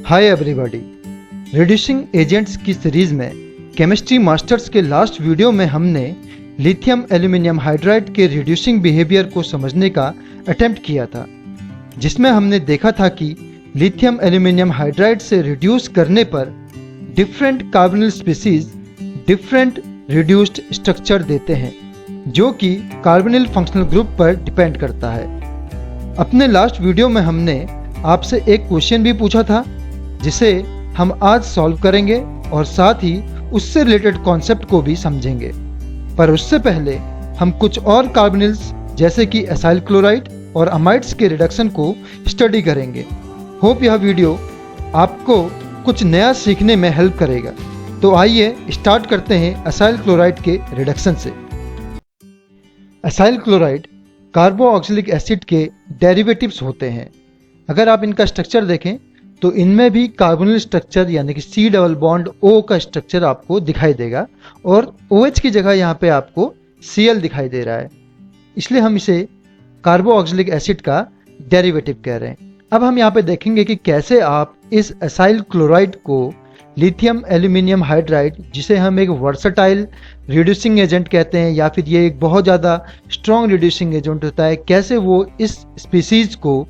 Hi everybody. Reducing agents की series में chemistry masters के लास्ट वीडियो में हमने लिथियम एल्यूमिनियम हाइड्राइड के रिड्यूसिंग बिहेवियर को समझने का अटेम्प्ट किया था, जिसमें हमने देखा था कि लिथियम एल्यूमिनियम हाइड्राइड से रिड्यूस करने पर different carbonyl species different reduced structure देते हैं, जो कि कार्बोनिल फंक्शनल ग्रुप पर डिपेंड करता है। अपने लास्ट वीडियो में हमने आपसे एक क्वेश्चन भी पूछा था, जिसे हम आज सॉल्व करेंगे और साथ ही उससे रिलेटेड कॉन्सेप्ट को भी समझेंगे। पर उससे पहले हम कुछ और कार्बोनिल्स जैसे कि एसाइल क्लोराइड और अमाइड्स के रिडक्शन को स्टडी करेंगे। होप यह वीडियो आपको कुछ नया सीखने में हेल्प करेगा। तो आइए स्टार्ट करते हैं एसाइल क्लोराइड के रिडक्शन से। एसाइल क्लोराइड कार्बोक्सिलिक एसिड के डेरिवेटिव्स होते हैं। अगर आप इनका स्ट्रक्चर देखें तो इनमें भी कार्बोनिल स्ट्रक्चर यानी कि C डबल बॉन्ड O का स्ट्रक्चर आपको दिखाई देगा और OH की जगह यहाँ पे आपको Cl दिखाई दे रहा है, इसलिए हम इसे कार्बोक्सिलिक एसिड का डेरिवेटिव कह रहे हैं। अब हम यहाँ पे देखेंगे कि कैसे आप इस एसाइल क्लोराइड को लिथियम एल्यूमिनियम हाइड्राइड, जिसे हम एक वर्सटाइल रिड्यूसिंग एजेंट कहते हैं या फिर ये एक बहुत ज़्यादा स्ट्रॉन्ग रिड्यूसिंग एजेंट होता है, कैसे वो इस स्पीसीज को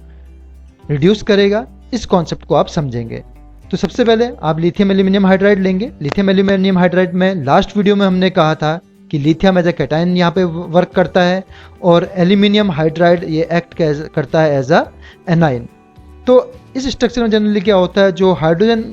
रिड्यूस करेगा, इस कॉन्सेप्ट को आप समझेंगे। तो सबसे पहले आप लिथियम एल्यूमिनियम हाइड्राइड लेंगे। लिथियम एल्यूमिनियम हाइड्राइड में लास्ट वीडियो में हमने कहा था कि लिथियम एज ए कैटायन यहाँ पे वर्क करता है और एल्यूमिनियम हाइड्राइड ये एक्ट करता है एज अ एनाइन। तो इस स्ट्रक्चर में जनरली क्या होता है, जो हाइड्रोजन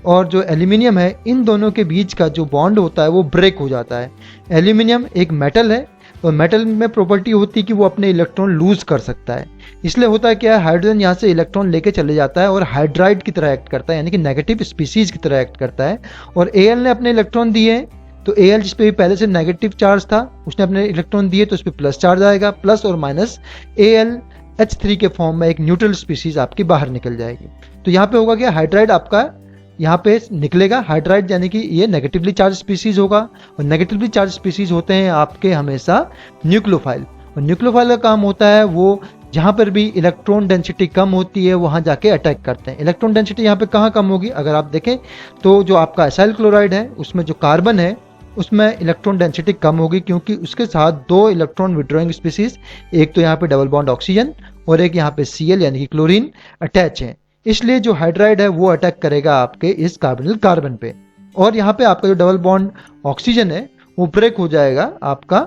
और जो एल्यूमिनियम है, इन दोनों के बीच का जो बॉन्ड होता है वो ब्रेक हो जाता है। एल्यूमिनियम एक मेटल है और मेटल में प्रॉपर्टी होती है कि वो अपने इलेक्ट्रॉन लूज कर सकता है। इसलिए होता है क्या है, हाइड्रोजन यहाँ से इलेक्ट्रॉन लेके चले जाता है और हाइड्राइड की तरह एक्ट करता है, यानी कि नेगेटिव स्पीसीज की तरह एक्ट करता है। और Al ने अपने इलेक्ट्रॉन दिए, तो Al जिस पे भी पहले से नेगेटिव चार्ज था, उसने अपने इलेक्ट्रॉन दिए तो उस पर प्लस चार्ज आएगा, प्लस और माइनस AlH3 के फॉर्म में एक न्यूट्रल स्पीसीज आपकी बाहर निकल जाएगी। तो यहाँ पे होगा क्या, हाइड्राइड आपका यहाँ पे निकलेगा। हाइड्राइड यानी कि ये नेगेटिवली चार्ज स्पीसीज होगा और नेगेटिवली चार्ज स्पीसीज होते हैं आपके हमेशा न्यूक्लियोफाइल। और न्यूक्लियोफाइल का काम होता है वो जहाँ पर भी इलेक्ट्रॉन डेंसिटी कम होती है वहाँ जाके अटैक करते हैं। इलेक्ट्रॉन डेंसिटी यहाँ पे कहाँ कम होगी, अगर आप देखें तो जो आपका एसाइल क्लोराइड है उसमें जो कार्बन है उसमें इलेक्ट्रॉन डेंसिटी कम होगी, क्योंकि उसके साथ दो इलेक्ट्रॉन विड्रॉइंग स्पीसीज, एक तो यहाँ पे डबल बॉन्ड ऑक्सीजन और एक यहाँ पे Cl यानी कि क्लोरीन अटैच है। इसलिए जो हाइड्राइड है वो अटैक करेगा आपके इस कार्बोनिल कार्बन पे, और यहाँ पे आपका जो डबल बॉन्ड ऑक्सीजन है वो ब्रेक हो जाएगा आपका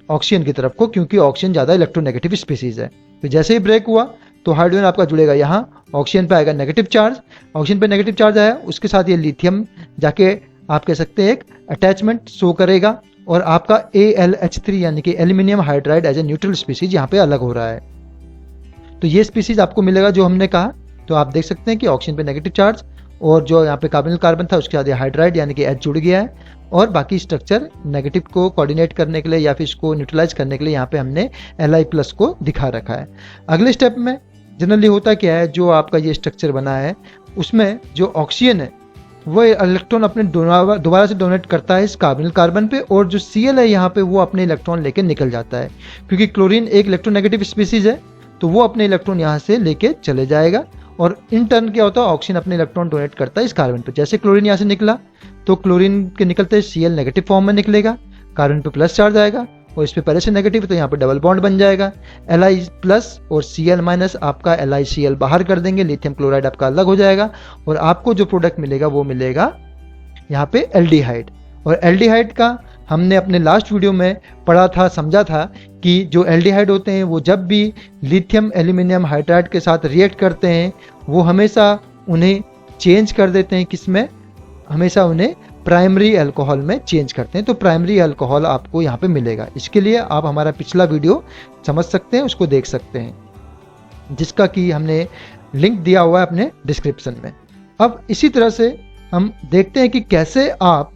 ऑक्सीजन की तरफ को, क्योंकि ऑक्सीजन ज़्यादा इलेक्ट्रोनेगेटिव स्पीसीज है। तो जैसे ही ब्रेक हुआ तो हाइड्रोजन आपका जुड़ेगा यहाँ, ऑक्सीजन पे आएगा नेगेटिव चार्ज, ऑक्सीजन पे नेगेटिव चार्ज आया, उसके साथ ये लिथियम जाके आप कह सकते हैं एक अटैचमेंट शो करेगा और आपका AlH3 यानी कि aluminium hydride as a neutral species यहाँ पे अलग हो रहा है। तो ये स्पीसीज आपको मिलेगा जो हमने कहा। तो आप देख सकते हैं कि ऑक्सीजन पे नेगेटिव चार्ज और जो यहाँ पे कार्बोनिल कार्बन था उसके साथ हाइड्राइड यानी कि H जुड़ गया है, और बाकी स्ट्रक्चर नेगेटिव को कोऑर्डिनेट करने के लिए या फिर इसको न्यूट्रलाइज करने के लिए यहाँ पे हमने Li+ को दिखा रखा है। अगले स्टेप में जनरली होता क्या है, जो आपका ये स्ट्रक्चर बना है उसमें जो ऑक्सीजन है वो इलेक्ट्रॉन अपने दोबारा से डोनेट करता है इस कार्बोनिल कार्बन पे, और जो Cl है यहाँ पे वो अपने इलेक्ट्रॉन लेके निकल जाता है, क्योंकि क्लोरीन एक इलेक्ट्रोनेगेटिव स्पीसीज है तो वो अपने इलेक्ट्रॉन यहाँ से लेके चले जाएगा। और इन टर्न क्या होता है, ऑक्सीजन अपने इलेक्ट्रॉन डोनेट करता है इस कार्बन पे। जैसे क्लोरीन यहाँ से निकला तो क्लोरीन के निकलते Cl नेगेटिव फॉर्म में निकलेगा, कार्बन पे प्लस चार्ज आएगा और इस पे पहले से नेगेटिव, तो यहाँ पे डबल बॉन्ड बन जाएगा। Li+ और Cl- आपका LiCl बाहर कर देंगे, लिथियम क्लोराइड आपका अलग हो जाएगा और आपको जो प्रोडक्ट मिलेगा वो मिलेगा यहाँ पे एल्डिहाइड। और एल्डिहाइड का हमने अपने लास्ट वीडियो में पढ़ा था, समझा था कि जो एल्डिहाइड होते हैं वो जब भी लिथियम एल्यूमिनियम हाइड्राइड के साथ रिएक्ट करते हैं वो हमेशा उन्हें चेंज कर देते हैं, किसमें, हमेशा उन्हें प्राइमरी अल्कोहल में चेंज करते हैं। तो प्राइमरी अल्कोहल आपको यहाँ पे मिलेगा। इसके लिए आप हमारा पिछला वीडियो समझ सकते हैं, उसको देख सकते हैं, जिसका कि हमने लिंक दिया हुआ है अपने डिस्क्रिप्शन में। अब इसी तरह से हम देखते हैं कि कैसे आप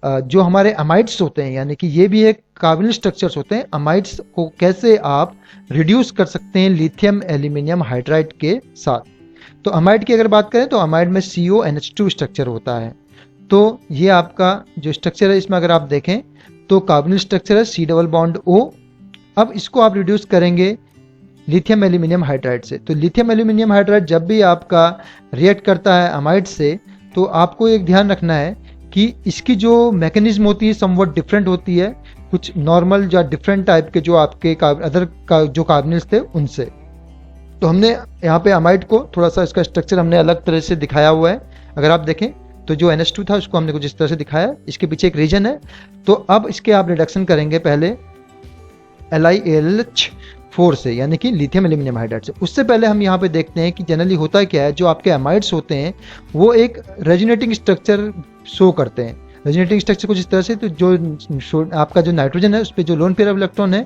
जो हमारे अमाइड्स होते हैं, यानी कि ये भी एक कार्बोनिल स्ट्रक्चर्स होते हैं, अमाइड्स को कैसे आप रिड्यूस कर सकते हैं लिथियम एल्यूमिनियम हाइड्राइड के साथ। तो अमाइड की अगर बात करें तो अमाइड में CONH2 स्ट्रक्चर होता है। तो ये आपका जो स्ट्रक्चर है इसमें अगर आप देखें तो कार्बोनिल स्ट्रक्चर है C डबल बॉन्ड O। अब इसको आप रिड्यूस करेंगे लिथियम एल्यूमिनियम हाइड्राइड से। तो लिथियम एल्यूमिनियम हाइड्राइड जब भी आपका रिएक्ट करता है अमाइड से, तो आपको एक ध्यान रखना है कि इसकी जो मैकेनिज्म होती है समवट डिफरेंट होती है, कुछ नॉर्मल या डिफरेंट टाइप के जो आपके जो कार्बनिल्स थे उनसे। तो हमने यहाँ पे अमाइड को थोड़ा सा इसका स्ट्रक्चर हमने अलग तरह से दिखाया हुआ है। अगर आप देखें तो जो NH2 था उसको हमने कुछ इस तरह से दिखाया, इसके पीछे एक रीजन है। तो अब इसके आप रिडक्शन करेंगे पहले LiAlH4 से, यानी कि लिथियम एल्यूमिनियम हाइड्राइड से। उससे पहले हम यहाँ पे देखते हैं कि जनरली होता क्या है, जो आपके अमाइड्स होते हैं वो एक रेजोनेटिंग स्ट्रक्चर शो करते हैं। रेजोनेटिंग स्ट्रक्चर कुछ इस तरह से, तो जो आपका जो नाइट्रोजन है उस पर जो लोन पेयर ऑफ इलेक्ट्रॉन है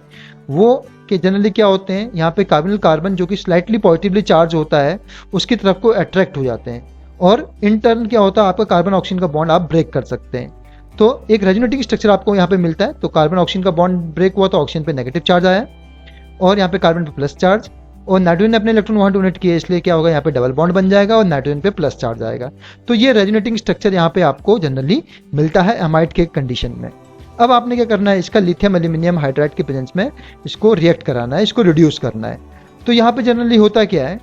वो के जनरली क्या होते हैं, यहाँ पे कार्बोनिल कार्बन जो कि स्लाइटली पॉजिटिवली चार्ज होता है उसकी तरफ को अट्रैक्ट हो जाते हैं, और इन टर्न क्या होता है आपका कार्बन ऑक्सीजन का बॉन्ड आप ब्रेक कर सकते हैं। तो एक रेजोनेटिंग स्ट्रक्चर आपको यहाँ पे मिलता है। तो कार्बन ऑक्सीजन का बॉन्ड ब्रेक हुआ तो ऑक्सीजन पे नेगेटिव चार्ज आया और यहाँ पे कार्बन पे प्लस चार्ज, और नाइट्रोजन ने अपने इलेक्ट्रॉन वहाँ डोनेट किए, इसलिए क्या होगा यहाँ पे डबल बॉन्ड बन जाएगा और नाइट्रोजन पे प्लस चार्ज आएगा। तो ये रेजोनेटिंग स्ट्रक्चर यहाँ पे आपको जनरली मिलता है अमाइड के कंडीशन में। अब आपने क्या करना है, इसका लिथियम एल्यूमिनियम हाइड्राइड के प्रेजेंस में इसको रिएक्ट कराना है, इसको रिड्यूस करना है। तो यहाँ पे जनरली होता क्या है,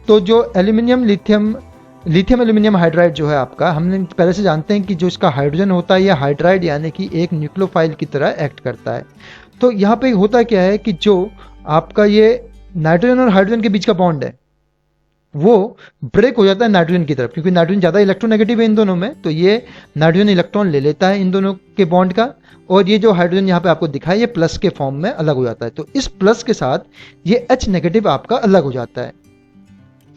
तो जो लिथियम एल्यूमिनियम हाइड्राइड जो है आपका, हमने पहले से जानते हैं कि जो इसका हाइड्रोजन होता है, यह हाइड्राइड यानी कि एक न्यूक्लियोफाइल की तरह एक्ट करता है। तो यहाँ पे होता क्या है कि जो आपका ये नाइट्रोजन और हाइड्रोजन के बीच का बॉन्ड है वो ब्रेक हो जाता है नाइट्रोजन की तरफ, क्योंकि नाइट्रोजन ज़्यादा इलेक्ट्रोनेगेटिव है इन दोनों में, तो ये नाइट्रोजन इलेक्ट्रॉन ले लेता है इन दोनों के बॉन्ड का, और ये जो हाइड्रोजन यहाँ पे आपको दिखा है ये प्लस के फॉर्म में अलग हो जाता है। तो इस प्लस के साथ ये H नेगेटिव आपका अलग हो जाता है,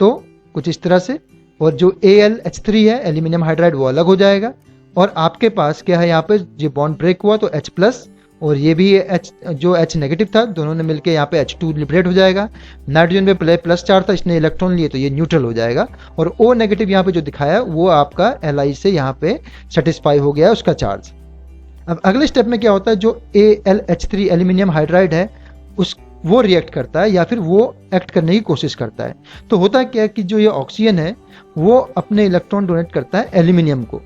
तो कुछ इस तरह से। और जो AlH3 है एल्यूमिनियम हाइड्राइड वो अलग हो जाएगा, और आपके पास क्या है, यहाँ पे जो बॉन्ड ब्रेक हुआ तो H प्लस, और ये भी जो H नेगेटिव था दोनों ने मिलकर यहाँ पे H2 लिबरेट हो जाएगा। नाइट्रोजन पे प्लस चार्ज था, इसने इलेक्ट्रॉन लिए तो ये न्यूट्रल हो जाएगा, और O नेगेटिव यहाँ पे जो दिखाया वो आपका Li से यहाँ पे सेटिस्फाई हो गया है उसका चार्ज। अब अगले स्टेप में क्या होता है, जो AlH3 एल्यूमिनियम हाइड्राइड है वो रिएक्ट करता है या फिर वो एक्ट करने की कोशिश करता है। तो होता क्या है कि जो ये ऑक्सीजन है वो अपने इलेक्ट्रॉन डोनेट करता है एल्यूमिनियम को।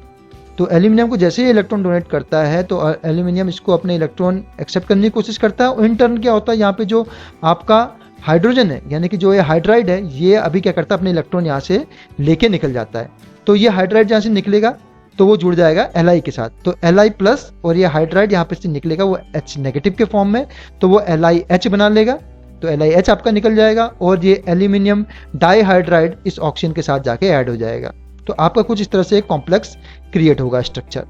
तो एल्यूमिनियम को जैसे ही इलेक्ट्रॉन डोनेट करता है तो एल्यूमिनियम इसको अपने इलेक्ट्रॉन एक्सेप्ट करने की कोशिश करता है, और इन टर्न क्या होता है, यहाँ पे जो आपका हाइड्रोजन है यानी कि जो ये हाइड्राइड है ये अभी क्या करता है, अपने इलेक्ट्रॉन यहाँ से लेके निकल जाता है। तो ये हाइड्राइड यहाँ से निकलेगा तो वो जुड़ जाएगा Li के साथ, तो Li प्लस, और ये हाइड्राइड यहाँ पे से निकलेगा वो H नेगेटिव के फॉर्म में, तो वो LiH बना लेगा, तो LiH आपका निकल जाएगा, और ये एल्यूमिनियम डाईहाइड्राइड इस ऑक्सीजन के साथ जाके ऐड हो जाएगा। तो आपका कुछ इस तरह से एक कॉम्प्लेक्स क्रिएट होगा स्ट्रक्चर।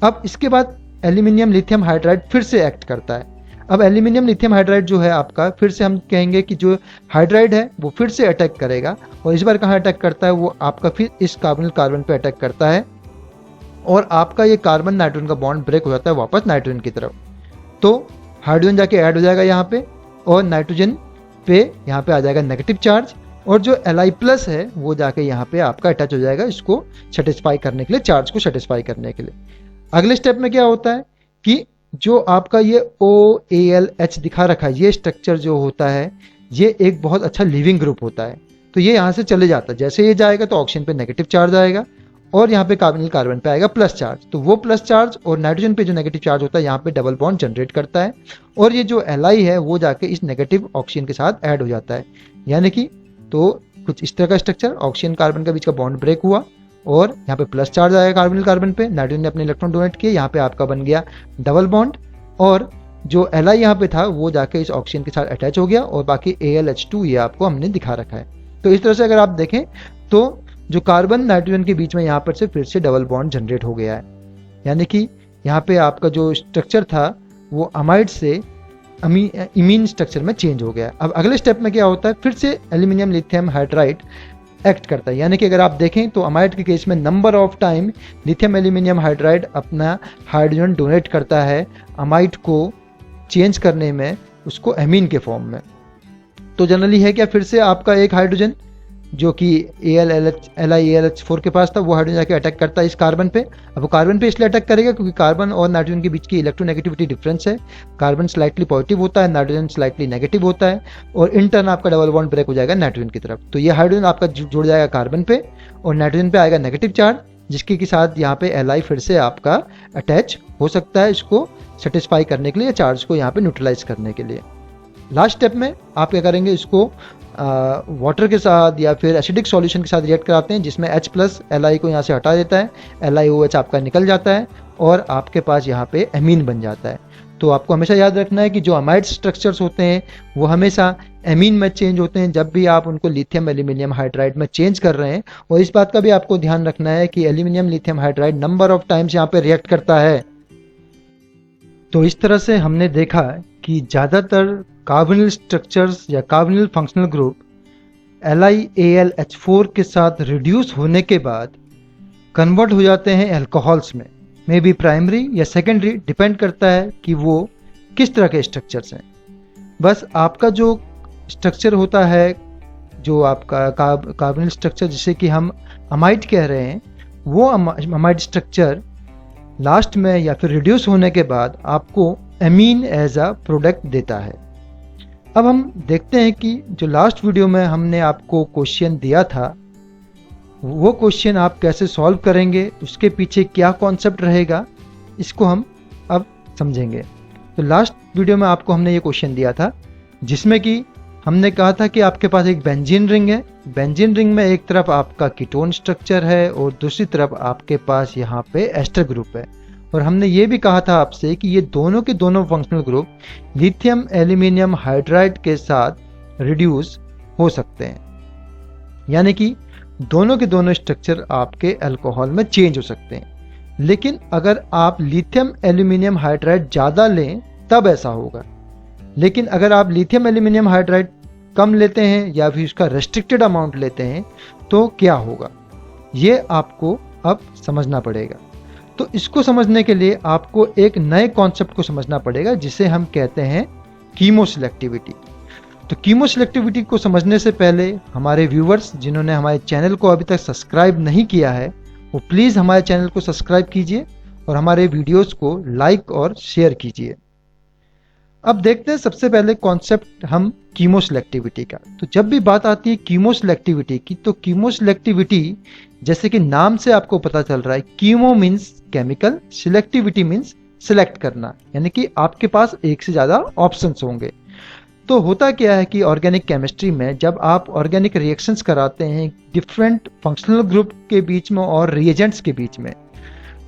अब इसके बाद एल्यूमिनियम लिथियम हाइड्राइड फिर से एक्ट करता है। अब एल्यूमिनियम लिथियम हाइड्राइड जो है आपका, फिर से हम कहेंगे कि जो हाइड्राइड है वो फिर से अटैक करेगा, और इस बार कहाँ अटैक करता है, वो आपका फिर इस कार्बोनिल कार्बन पे अटैक करता है, और आपका ये कार्बन नाइट्रोजन का बॉन्ड ब्रेक हो जाता है वापस नाइट्रोजन की तरफ। तो हाइड्रोजन जाके ऐड हो जाएगा यहाँ पे, और नाइट्रोजन पे यहाँ पे आ जाएगा नेगेटिव चार्ज, और जो Li प्लस है वो जाके यहाँ पे आपका अटैच हो जाएगा इसको सेटिस्फाई करने के लिए, चार्ज को सेटिस्फाई करने के लिए। अगले स्टेप में क्या होता है कि जो आपका ये OAlH दिखा रखा है, ये स्ट्रक्चर जो होता है ये एक बहुत अच्छा लिविंग ग्रुप होता है। तो ये यहाँ से चले जाता है, जैसे ये जाएगा तो ऑक्सीजन पे नेगेटिव चार्ज आएगा, और यहाँ पे कार्बोनिल कार्बन पे आएगा प्लस चार्ज, तो वो प्लस चार्ज और नाइट्रोजन पे जो नेगेटिव चार्ज होता है यहाँ पे डबल बॉन्ड जनरेट करता है, और ये जो Li है वो जाके इस नेगेटिव ऑक्सीजन के साथ ऐड हो जाता है। यानी कि तो कुछ इस तरह का स्ट्रक्चर, ऑक्सीजन कार्बन के बीच का बॉन्ड ब्रेक हुआ और यहाँ पे प्लस चार्ज आएगा कार्बोनिल कार्बन पे, नाइट्रोजन ने अपने इलेक्ट्रॉन डोनेट किए, यहाँ पे आपका बन गया डबल बॉन्ड, और जो Li यहाँ पे था वो जाके इस ऑक्सीजन के साथ अटैच हो गया, और बाकी AlH2 ये आपको हमने दिखा रखा है। तो इस तरह से अगर आप देखें तो जो कार्बन नाइट्रोजन के बीच में यहाँ पर से फिर से डबल बॉन्ड जनरेट हो गया है, यानी कि यहाँ पे आपका जो स्ट्रक्चर था वो अमाइड से इमीन स्ट्रक्चर में चेंज हो गया। अब अगले स्टेप में क्या होता है, फिर से एल्यूमिनियम लिथियम हाइड्राइड एक्ट करता है। यानी कि अगर आप देखें तो अमाइड के केस में number of time lithium aluminium hydride अपना हाइड्रोजन डोनेट करता है अमाइड को चेंज करने में उसको एमीन के फॉर्म में। तो जनरली है क्या, फिर से आपका एक हाइड्रोजन जो कि LiAlH4 के पास था वो हाइड्रोजन जाके अटैक करता है इस कार्बन पे। अब वो कार्बन पे इसलिए अटैक करेगा क्योंकि कार्बन और नाइट्रोजन के बीच की इलेक्ट्रोनेगेटिविटी डिफरेंस है, कार्बन स्लाइटली पॉजिटिव होता है, नाइट्रोजन स्लाइटली नेगेटिव होता है, और इन टर्न आपका डबल बॉन्ड ब्रेक हो जाएगा नाइट्रोजन की तरफ। तो ये हाइड्रोजन आपका जुड़ जाएगा कार्बन पे, और नाइट्रोजन पे आएगा नेगेटिव चार्ज, जिसके के साथ यहाँ पे Li फिर से आपका अटैच हो सकता है इसको सेटिस्फाई करने के लिए, चार्ज को यहाँ पे न्यूट्रलाइज करने के लिए। लास्ट स्टेप में आप क्या करेंगे, इसको वाटर के साथ या फिर एसिडिक सॉल्यूशन के साथ रिएक्ट कराते हैं, जिसमें H प्लस Li को यहाँ से हटा देता है, LiOH आपका निकल जाता है और आपके पास यहाँ पे एमीन बन जाता है। तो आपको हमेशा याद रखना है कि जो अमाइड स्ट्रक्चर्स होते हैं वो हमेशा एमीन में चेंज होते हैं जब भी आप उनको लिथियम एल्यूमिनियम हाइड्राइड में चेंज कर रहे हैं। और इस बात का भी आपको ध्यान रखना है कि aluminium lithium hydride number of times यहाँ पे रिएक्ट करता है। तो इस तरह से हमने देखा कि ज़्यादातर कार्बोनिल स्ट्रक्चर्स या कार्बोनिल फंक्शनल ग्रुप LiAlH4 के साथ रिड्यूस होने के बाद कन्वर्ट हो जाते हैं अल्कोहल्स में, मे बी प्राइमरी या सेकेंडरी, डिपेंड करता है कि वो किस तरह के स्ट्रक्चर्स हैं। बस आपका जो स्ट्रक्चर होता है, जो आपका कार्बोनिल स्ट्रक्चर जिसे कि हम अमाइड कह रहे हैं, वो अमाइड स्ट्रक्चर लास्ट में या फिर रिड्यूस होने के बाद आपको एमीन एज अ प्रोडक्ट देता है। अब हम देखते हैं कि जो लास्ट वीडियो में हमने आपको क्वेश्चन दिया था वो क्वेश्चन आप कैसे सॉल्व करेंगे, उसके पीछे क्या कॉन्सेप्ट रहेगा, इसको हम अब समझेंगे। तो लास्ट वीडियो में आपको हमने ये क्वेश्चन दिया था जिसमें कि हमने कहा था कि आपके पास एक बेंजीन रिंग है, बेंजीन रिंग में एक तरफ आपका कीटोन स्ट्रक्चर है और दूसरी तरफ आपके पास यहाँ पे एस्टर ग्रुप है। और हमने ये भी कहा था आपसे कि ये दोनों के दोनों functional group lithium aluminium hydride के साथ रिड्यूस हो सकते हैं, यानी कि दोनों के दोनों स्ट्रक्चर आपके अल्कोहल में चेंज हो सकते हैं। लेकिन अगर आप लिथियम एल्यूमिनियम हाइड्राइड ज़्यादा लें तब ऐसा होगा, लेकिन अगर आप लिथियम एल्यूमिनियम हाइड्राइड कम लेते हैं या फिर उसका रेस्ट्रिक्टेड अमाउंट लेते हैं तो क्या होगा, ये आपको अब समझना पड़ेगा। तो इसको समझने के लिए आपको एक नए कॉन्सेप्ट को समझना पड़ेगा जिसे हम कहते हैं कीमोसेलेक्टिविटी। तो कीमोसेलेक्टिविटी को समझने से पहले हमारे व्यूवर्स जिन्होंने हमारे चैनल को अभी तक सब्सक्राइब नहीं किया है वो प्लीज़ हमारे चैनल को सब्सक्राइब कीजिए और हमारे वीडियोस को लाइक और शेयर कीजिए। अब देखते हैं सबसे पहले कॉन्सेप्ट हम कीमोसेलेक्टिविटी का। तो जब भी बात आती है कीमोसेलेक्टिविटी की, तो कीमोसेलेक्टिविटी जैसे कि नाम से आपको पता चल रहा है, chemo means chemical, selectivity means select करना, यानी कि आपके पास एक से ज़्यादा ऑप्शंस होंगे। तो होता क्या है कि ऑर्गेनिक केमिस्ट्री में जब आप ऑर्गेनिक रिएक्शंस कराते हैं डिफरेंट फंक्शनल ग्रुप के बीच में और रिएजेंट्स के बीच में,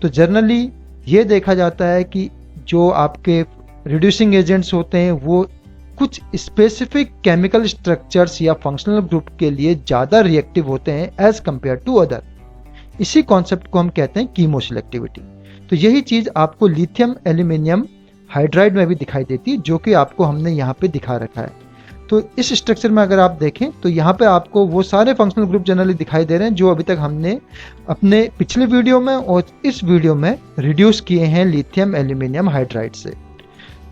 तो जनरली ये देखा जाता है कि जो आपके रिड्यूसिंग एजेंट्स होते हैं वो कुछ स्पेसिफिक केमिकल स्ट्रक्चर्स या फंक्शनल ग्रुप के लिए ज़्यादा रिएक्टिव होते हैं एज कंपेयर टू अदर। इसी कॉन्सेप्ट को हम कहते हैं कीमोसेलेक्टिविटी। तो यही चीज़ आपको लिथियम एल्यूमिनियम हाइड्राइड में भी दिखाई देती है, जो कि आपको हमने यहाँ पे दिखा रखा है। तो इस स्ट्रक्चर में अगर आप देखें तो यहाँ पे आपको वो सारे फंक्शनल ग्रुप जनरली दिखाई दे रहे हैं जो अभी तक हमने अपने पिछले वीडियो में और इस वीडियो में रिड्यूस किए हैं लिथियम एल्यूमिनियम हाइड्राइड से।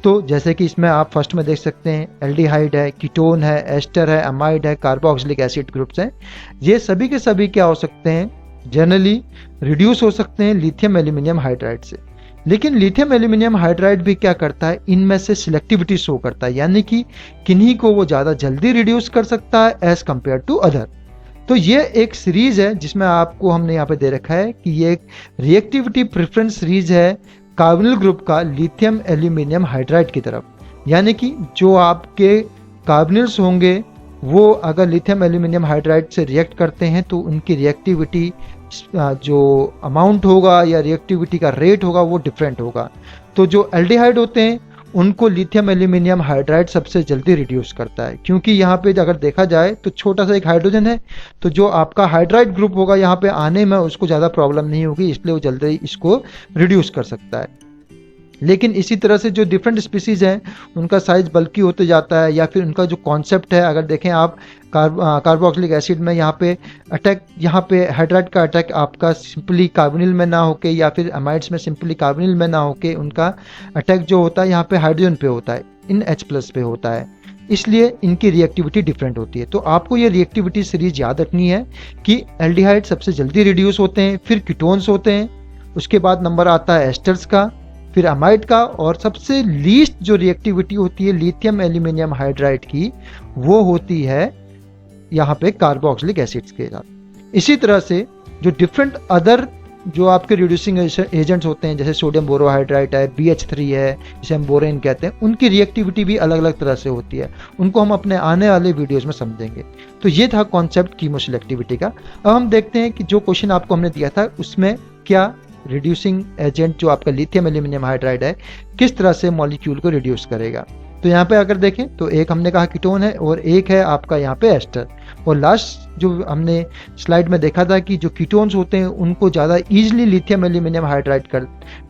तो जैसे कि इसमें आप फर्स्ट में देख सकते हैं एल्डिहाइड है, कीटोन है, एस्टर है, अमाइड है, कार्बोक्सिलिक एसिड ग्रुप्स हैं। ये सभी के सभी क्या हो सकते हैं, जनरली रिड्यूस हो सकते हैं लिथियम एल्यूमिनियम हाइड्राइड से। लेकिन लिथियम एल्यूमिनियम हाइड्राइड भी क्या करता है, इनमें से सिलेक्टिविटी शो करता है, यानी कि किन्हीं को वो ज़्यादा जल्दी रिड्यूस कर सकता है एज कंपेयर टू अदर। तो ये एक सीरीज है जिसमें आपको हमने यहाँ पे दे रखा है कि ये एक रिएक्टिविटी प्रेफरेंस सीरीज है कार्बोनिल ग्रुप का लिथियम एल्यूमिनियम हाइड्राइड की तरफ। यानी कि जो आपके कार्बोनिल्स होंगे वो अगर लिथियम एल्यूमिनियम हाइड्राइड से रिएक्ट करते हैं तो उनकी रिएक्टिविटी जो अमाउंट होगा या रिएक्टिविटी का रेट होगा वो डिफरेंट होगा। तो जो एल्डिहाइड होते हैं उनको लिथियम एल्यूमिनियम हाइड्राइड सबसे जल्दी रिड्यूस करता है, क्योंकि यहाँ पे अगर देखा जाए तो छोटा सा एक हाइड्रोजन है, तो जो आपका हाइड्राइड ग्रुप होगा यहाँ पे आने में उसको ज़्यादा प्रॉब्लम नहीं होगी, इसलिए वो जल्दी इसको रिड्यूस कर सकता है। लेकिन इसी तरह से जो डिफरेंट स्पीसीज़ हैं उनका साइज बल्कि होते जाता है, या फिर उनका जो कॉन्सेप्ट है, अगर देखें आप कार्बोक्सिलिक एसिड में यहाँ पे अटैक, यहाँ पे हाइड्राइड का अटैक आपका सिंपली कार्बोनिल में ना होके या फिर अमाइड्स में सिंपली कार्बोनिल में ना होके उनका अटैक जो होता है यहाँ पे हाइड्रोजन पे होता है, इन H+ पे होता है, इसलिए इनकी रिएक्टिविटी डिफरेंट होती है। तो आपको ये रिएक्टिविटी सीरीज याद रखनी है कि एल्डिहाइड सबसे जल्दी रिड्यूस होते हैं, फिर कीटोन्स होते हैं, उसके बाद नंबर आता है एस्टर्स का, फिर अमाइड का, और सबसे लीस्ट जो रिएक्टिविटी होती है लिथियम एल्यूमिनियम हाइड्राइड की वो होती है यहाँ पे कार्बोक्सिलिक एसिड्स के साथ। इसी तरह से जो डिफरेंट अदर जो आपके रिड्यूसिंग एजेंट्स होते हैं जैसे सोडियम बोरोहाइड्राइड है, BH3 है, जिसे हम बोरेन कहते हैं, उनकी रिएक्टिविटी भी अलग अलग तरह से होती है। उनको हम अपने आने वाले वीडियोस में समझेंगे। तो ये था कॉन्सेप्ट कीमोसेलेक्टिविटी का। अब हम देखते हैं कि जो क्वेश्चन आपको हमने दिया था उसमें क्या रिड्यूसिंग एजेंट जो आपका लिथियम एल्यूमिनियम हाइड्राइड है किस तरह से मॉलिक्यूल को रिड्यूस करेगा। तो यहाँ पे अगर देखें तो एक हमने कहा कीटोन है और एक है आपका यहाँ पे एस्टर। और लास्ट जो हमने स्लाइड में देखा था कि जो कीटोन्स होते हैं उनको ज़्यादा easily lithium aluminium hydride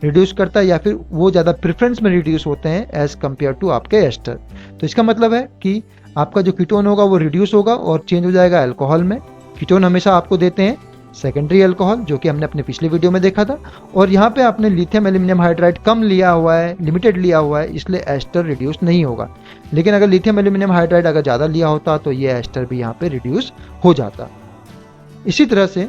reduce करता है, या फिर वो ज़्यादा प्रेफरेंस में रिड्यूस होते हैं एज कम्पेयर टू आपके एस्टर। तो इसका मतलब है कि आपका जो कीटोन होगा वो रिड्यूस होगा और चेंज हो जाएगा अल्कोहल में। कीटोन हमेशा आपको देते हैं सेकेंडरी अल्कोहल, जो कि हमने अपने पिछले वीडियो में देखा था। और यहाँ पे आपने लिथियम एल्यूमिनियम हाइड्राइड कम लिया हुआ है, लिमिटेड लिया हुआ है, इसलिए एस्टर रिड्यूस नहीं होगा। लेकिन अगर लिथियम एल्यूमिनियम हाइड्राइड अगर ज़्यादा लिया होता तो ये एस्टर भी यहाँ पे रिड्यूस हो जाता। इसी तरह से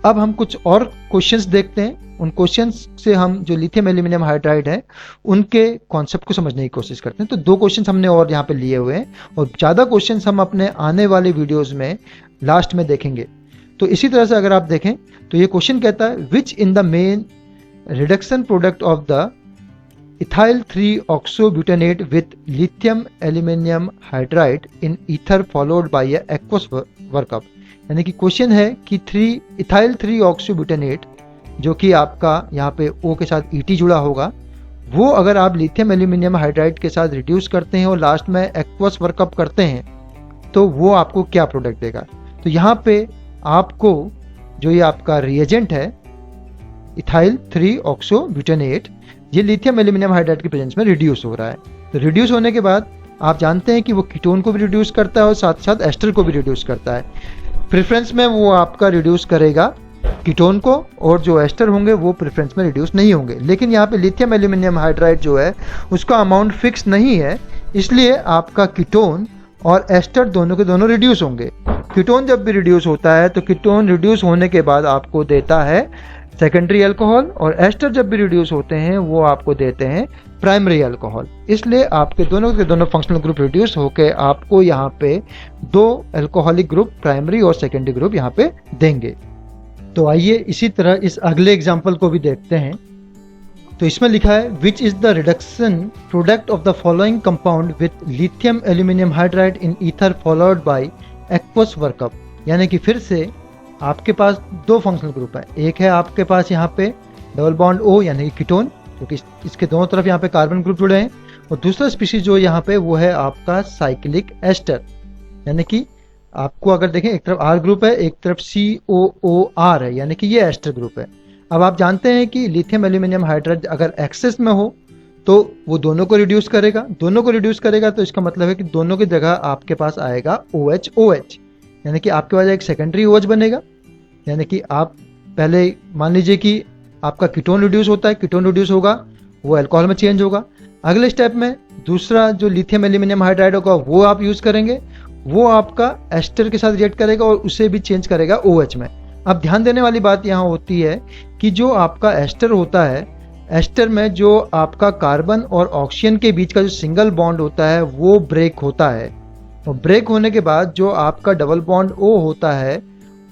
अब हम कुछ और क्वेश्चंस देखते हैं। उन क्वेश्चंस से हम जो लिथियम एल्यूमिनियम हाइड्राइड है उनके कॉन्सेप्ट को समझने की कोशिश करते हैं। तो 2 क्वेश्चंस हमने और यहाँ पे लिए हुए हैं और ज़्यादा क्वेश्चंस हम अपने आने वाले वीडियोज़ में लास्ट में देखेंगे। तो इसी तरह से अगर आप देखें तो ये क्वेश्चन कहता है which in the main reduction product of the ethyl 3 oxobutanoate with lithium aluminium hydride in ether followed by a aqueous workup. यानी कि क्वेश्चन है कि इथाइल 3 ऑक्सोब्यूटेनेट जो कि आपका यहाँ पे O के साथ ET जुड़ा होगा, वो अगर आप लिथियम एल्यूमिनियम हाइड्राइड के साथ रिड्यूस करते हैं और लास्ट में एक्वस वर्कअप करते हैं तो वो आपको क्या प्रोडक्ट देगा। तो यहाँ पे आपको जो ये आपका रिएजेंट है इथाइल 3 ऑक्सोब्यूटेनेट, ये लिथियम एल्यूमिनियम हाइड्राइड के प्रेजेंस में रिड्यूस हो रहा है। तो रिड्यूस होने के बाद आप जानते हैं कि वो कीटोन को भी रिड्यूस करता है और साथ साथ एस्टर को भी रिड्यूस करता है। प्रेफरेंस में वो आपका रिड्यूस करेगा कीटोन को और जो एस्टर होंगे वो प्रेफरेंस में रिड्यूस नहीं होंगे। लेकिन यहाँ पे लिथियम एल्यूमिनियम हाइड्राइड जो है उसका अमाउंट फिक्स नहीं है, इसलिए आपका कीटोन और एस्टर दोनों के दोनों रिड्यूस होंगे। कीटोन जब भी रिड्यूस होता है तो कीटोन रिड्यूस होने के बाद आपको देता है सेकेंडरी अल्कोहल, और एस्टर जब भी रिड्यूस होते हैं वो आपको देते हैं प्राइमरी अल्कोहल। इसलिए आपके दोनों के दोनों फंक्शनल ग्रुप रिड्यूस होकर आपको यहाँ पे 2 अल्कोहलिक ग्रुप प्राइमरी और सेकेंडरी ग्रुप यहाँ पे देंगे। तो आइए इसी तरह इस अगले एग्जाम्पल को भी देखते हैं। तो इसमें लिखा है which is the reduction product of the following compound with lithium aluminium hydride in ether followed bye aqueous workup. यानी कि फिर से आपके पास 2 फंक्शनल ग्रुप है। एक है आपके पास यहाँ पे डबल बॉन्ड O यानी कि कीटोन, क्योंकि इसके दोनों तरफ यहाँ पे कार्बन ग्रुप जुड़े हैं, और दूसरा स्पीशीज जो यहाँ पे वो है आपका साइक्लिक एस्टर। यानी कि आपको अगर देखें एक तरफ R ग्रुप है, एक तरफ COOR है, यानी कि ये एस्टर ग्रुप है। अब आप जानते हैं कि लिथियम एल्यूमिनियम हाइड्राइड अगर एक्सेस में हो तो वो दोनों को रिड्यूस करेगा। दोनों को रिड्यूस करेगा तो इसका मतलब है कि दोनों की जगह आपके पास आएगा OH, यानी कि आपके पास एक सेकेंडरी OH बनेगा। यानी कि आप पहले मान लीजिए कि आपका कीटोन रिड्यूस होता है, कीटोन रिड्यूस होगा वो अल्कोहल में चेंज होगा। अगले स्टेप में दूसरा जो लिथियम एल्यूमिनियम हाइड्राइड होगा वो आप यूज़ करेंगे, वो आपका एस्टर के साथ रिएक्ट करेगा और उसे भी चेंज करेगा OH में। अब ध्यान देने वाली बात यहाँ होती है कि जो आपका एस्टर होता है, एस्टर में जो आपका कार्बन और ऑक्सीजन के बीच का जो सिंगल बॉन्ड होता है वो ब्रेक होता है, और ब्रेक होने के बाद जो आपका डबल बॉन्ड O होता है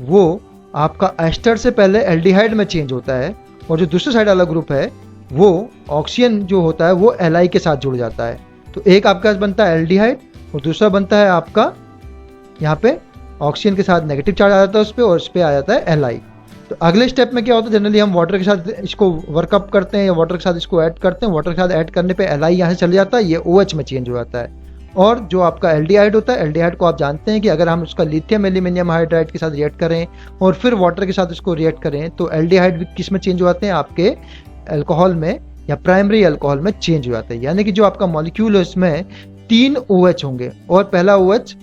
वो आपका एस्टर से पहले एल्डिहाइड में चेंज होता है, और जो दूसरे साइड वाला ग्रुप है वो ऑक्सीजन जो होता है वो Li के साथ जुड़ जाता है। तो एक आपका बनता है एल्डिहाइड और दूसरा बनता है आपका यहाँ पे ऑक्सीजन के साथ नेगेटिव चार्ज आ जाता है उस पर, और उस पर आ जाता है Li। तो अगले स्टेप में क्या होता है, जनरली हम वाटर के साथ इसको वर्कअप करते हैं या वाटर के साथ इसको ऐड करते हैं। वाटर के साथ ऐड करने पे Li यहाँ से चले जाता है, ये OH में चेंज हो जाता है। और जो आपका एल्डिहाइड होता है, एल्डिहाइड को आप जानते हैं कि अगर हम उसका लिथियम एल्यूमिनियम हाइड्राइड के साथ रिएक्ट करें और फिर वाटर के साथ उसको रिएक्ट करें तो एल्डिहाइड किस में चेंज हो जाते हैं, आपके अल्कोहल में या प्राइमरी अल्कोहल में चेंज हो जाते हैं। यानी कि जो आपका मॉलिक्यूल है उसमें 3 OH होंगे, और पहला OH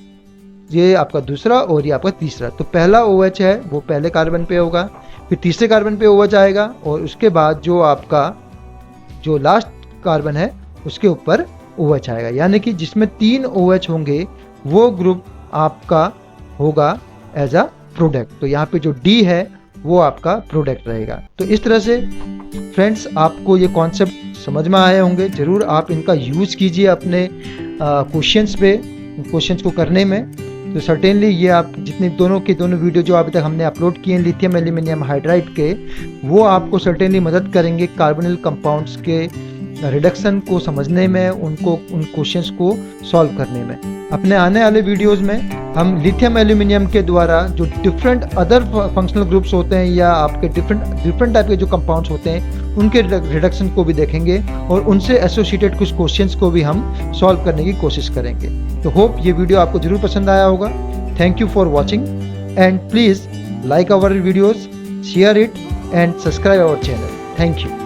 ये आपका दूसरा और ये आपका तीसरा। तो पहला OH है वो पहले कार्बन पे होगा, फिर तीसरे कार्बन पे OH आएगा, और उसके बाद जो आपका जो लास्ट कार्बन है उसके ऊपर OH आएगा। यानी कि जिसमें 3 OH होंगे वो ग्रुप आपका होगा एज अ प्रोडक्ट। तो यहाँ पे जो D है वो आपका प्रोडक्ट रहेगा। तो इस तरह से फ्रेंड्स आपको ये कॉन्सेप्ट समझ में आए होंगे। ज़रूर आप इनका यूज़ कीजिए अपने क्वेश्चंस पे, क्वेश्चंस को करने में। तो सर्टेनली ये आप जितने दोनों वीडियो जो अभी तक हमने अपलोड किए हैं लिथियम एल्यूमिनियम हाइड्राइड के, वो आपको सर्टेनली मदद करेंगे कार्बोनिल कंपाउंड्स के रिडक्शन को समझने में, उन क्वेश्चंस को सॉल्व करने में। अपने आने वाले वीडियोस में हम लिथियम एल्यूमिनियम के द्वारा जो डिफरेंट अदर फंक्शनल ग्रुप्स होते हैं या आपके डिफरेंट टाइप के जो कंपाउंड्स होते हैं उनके रिडक्शन को भी देखेंगे और उनसे एसोसिएटेड कुछ क्वेश्चंस को भी हम सॉल्व करने की कोशिश करेंगे। तो होप ये वीडियो आपको जरूर पसंद आया होगा। Thank you for watching and please like our videos, share it and subscribe our channel. Thank you.